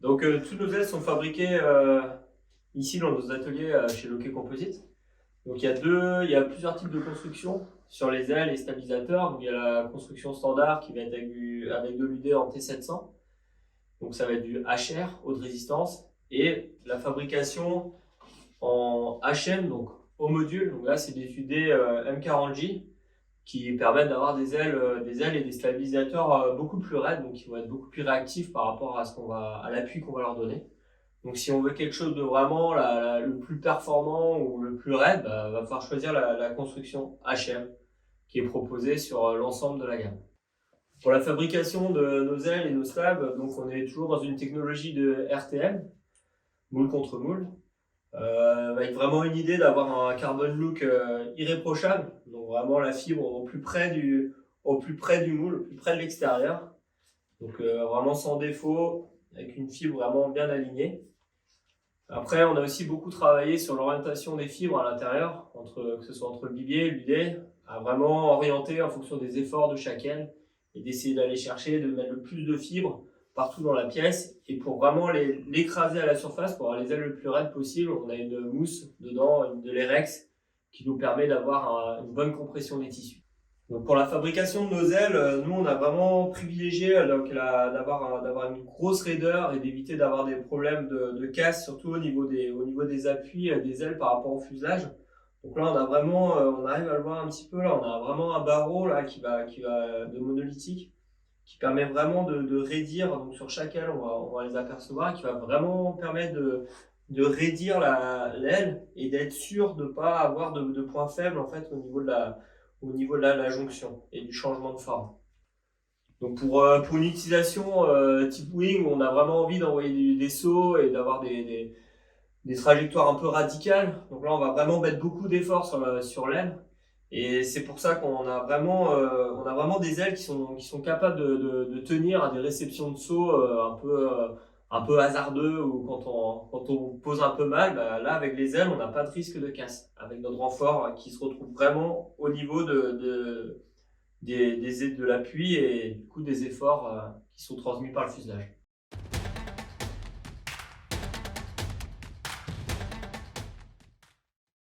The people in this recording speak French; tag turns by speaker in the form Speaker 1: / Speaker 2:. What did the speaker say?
Speaker 1: Donc, toutes nos ailes sont fabriquées ici dans nos ateliers chez Lockheed Composite. Donc, il y a plusieurs types de construction sur les ailes et stabilisateurs. Donc, il y a la construction standard qui va être avec de l'UD en T700. Donc, ça va être du HR, haute résistance, et la fabrication en HM, donc au module. Donc là, c'est des UD M40J qui permettent d'avoir des ailes et des stabilisateurs beaucoup plus raides, donc qui vont être beaucoup plus réactifs par rapport à l'appui qu'on va leur donner. Donc si on veut quelque chose de vraiment le plus performant ou le plus raide, va falloir choisir la construction HM qui est proposée sur l'ensemble de la gamme. Pour la fabrication de nos ailes et nos stabs, donc on est toujours dans une technologie de RTM, moule contre moule, avec vraiment une idée d'avoir un carbon look irréprochable, donc vraiment la fibre au plus près du moule, au plus près de l'extérieur, donc vraiment sans défaut, avec une fibre vraiment bien alignée. Après, on a aussi beaucoup travaillé sur l'orientation des fibres à l'intérieur, que ce soit entre le bibier et l'UD, à vraiment orienter en fonction des efforts de chaque aile et d'essayer d'aller chercher, de mettre le plus de fibres partout dans la pièce. Et pour vraiment l'écraser à la surface, pour avoir les ailes le plus raides possible, on a une mousse dedans, de l'Erex, qui nous permet d'avoir une bonne compression des tissus. Donc pour la fabrication de nos ailes, nous on a vraiment privilégié d'avoir une grosse raideur et d'éviter d'avoir des problèmes de casse, surtout au niveau des appuis des ailes par rapport au fuselage. Donc là on arrive à le voir un petit peu là, on a vraiment un barreau là qui va de monolithique qui permet vraiment de raidir. Donc sur chaque aile on va les apercevoir, qui va vraiment permettre de raidir l'aile et d'être sûr de ne pas avoir de points faibles en fait au niveau de la jonction et du changement de forme. Donc pour une utilisation type wing, où on a vraiment envie d'envoyer des sauts et d'avoir des trajectoires un peu radicales. Donc là, on va vraiment mettre beaucoup d'efforts sur l'aile. Et c'est pour ça on a vraiment des ailes qui sont capables de tenir à des réceptions de saut un peu hasardeux ou quand on pose un peu mal. Là, avec les ailes, on n'a pas de risque de casse. Avec notre renfort qui se retrouve vraiment au niveau de l'appui et du coup des efforts qui sont transmis par le fuselage.